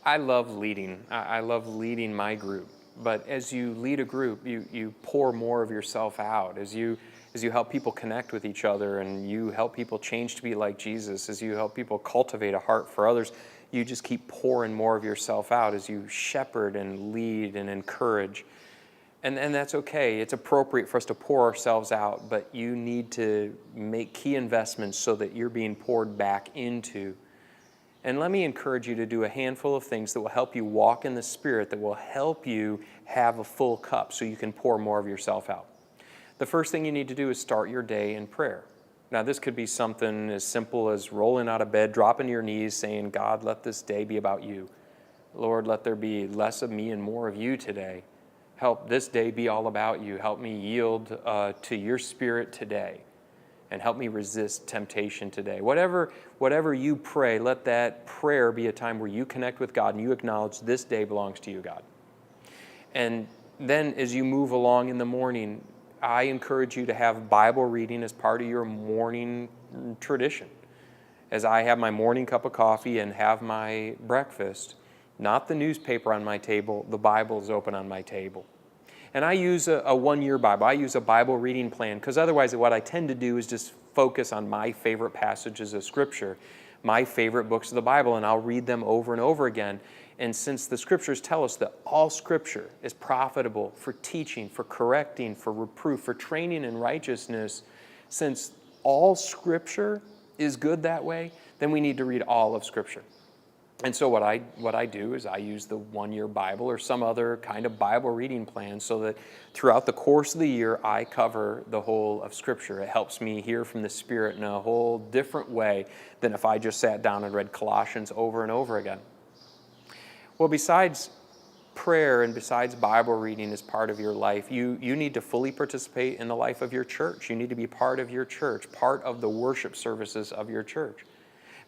I love leading. I love leading my group. But as you lead a group, you pour more of yourself out. As you help people connect with each other and you help people change to be like Jesus, as you help people cultivate a heart for others, you just keep pouring more of yourself out as you shepherd and lead and encourage. And that's okay. It's appropriate for us to pour ourselves out, but you need to make key investments so that you're being poured back into. And let me encourage you to do a handful of things that will help you walk in the Spirit, that will help you have a full cup so you can pour more of yourself out. The first thing you need to do is start your day in prayer. Now, this could be something as simple as rolling out of bed, dropping to your knees, saying, God, let this day be about you. Lord, let there be less of me and more of you today. Help this day be all about you. Help me yield to your Spirit today. And help me resist temptation today. Whatever you pray, let that prayer be a time where you connect with God and you acknowledge this day belongs to you, God. And then as you move along in the morning, I encourage you to have Bible reading as part of your morning tradition. As I have my morning cup of coffee and have my breakfast, not the newspaper on my table, the Bible is open on my table. And I use a one-year Bible. I use a Bible reading plan because otherwise what I tend to do is just focus on my favorite passages of Scripture, my favorite books of the Bible, and I'll read them over and over again. And since the Scriptures tell us that all Scripture is profitable for teaching, for correcting, for reproof, for training in righteousness, since all Scripture is good that way, then we need to read all of Scripture. And so what I do is I use the one-year Bible or some other kind of Bible reading plan so that throughout the course of the year, I cover the whole of Scripture. It helps me hear from the Spirit in a whole different way than if I just sat down and read Colossians over and over again. Well, besides prayer and besides Bible reading as part of your life, you need to fully participate in the life of your church. You need to be part of your church, part of the worship services of your church.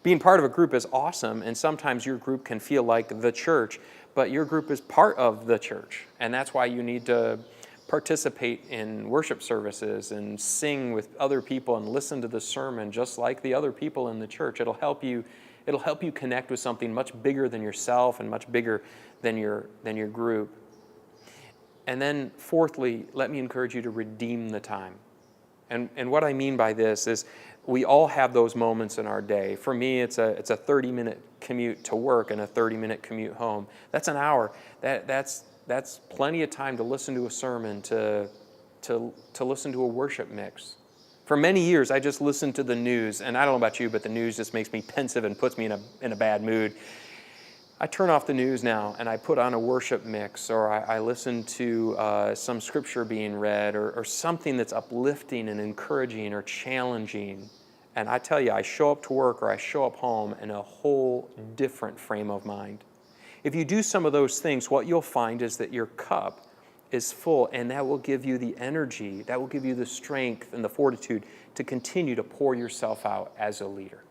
Being part of a group is awesome, and sometimes your group can feel like the church, but your group is part of the church, and that's why you need to participate in worship services and sing with other people and listen to the sermon just like the other people in the church. It'll help you connect with something much bigger than yourself and much bigger than your group. And then fourthly, let me encourage you to redeem the time. And what I mean by this is we all have those moments in our day. For me, it's a 30-minute commute to work and a 30-minute commute home. That's an hour. That's plenty of time to listen to a sermon, to listen to a worship mix. For many years, I just listened to the news, and I don't know about you, but the news just makes me pensive and puts me in a bad mood. I turn off the news now and I put on a worship mix, or I listen to some scripture being read, or something that's uplifting and encouraging or challenging. And I tell you, I show up to work or I show up home in a whole different frame of mind. If you do some of those things, what you'll find is that your cup is full, and that will give you the energy, that will give you the strength and the fortitude to continue to pour yourself out as a leader.